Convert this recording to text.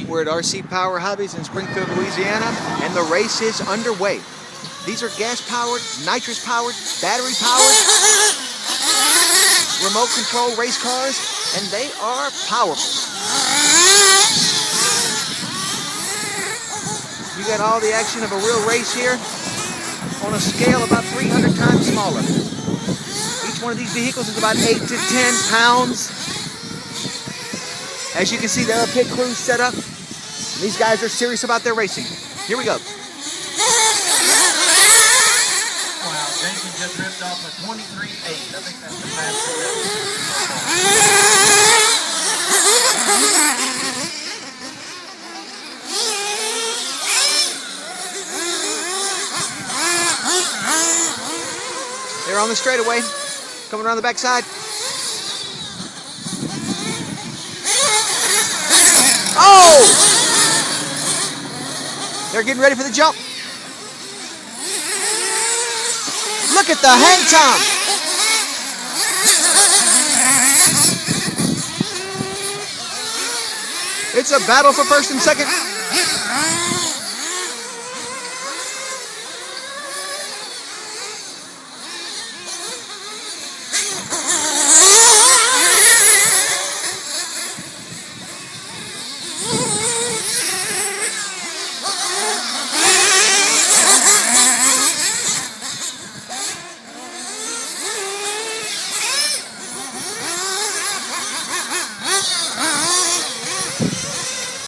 We're at RC Power Hobbies in Springfield, Louisiana, and the race is underway. These are gas-powered, nitrous-powered, battery-powered, remote-control race cars, and they are powerful. You got all the action of a real race here on a scale about 300 times smaller. Each one of these vehicles is about 8 to 10 pounds. As you can see, there are pit crews set up. These guys are serious about their racing. Here we go. Wow, Jason just ripped off a 23.8. I think that's the fastest. They're on the straightaway, coming around the backside. Oh! They're getting ready for the jump. Look at the hang time. It's a battle for first and second.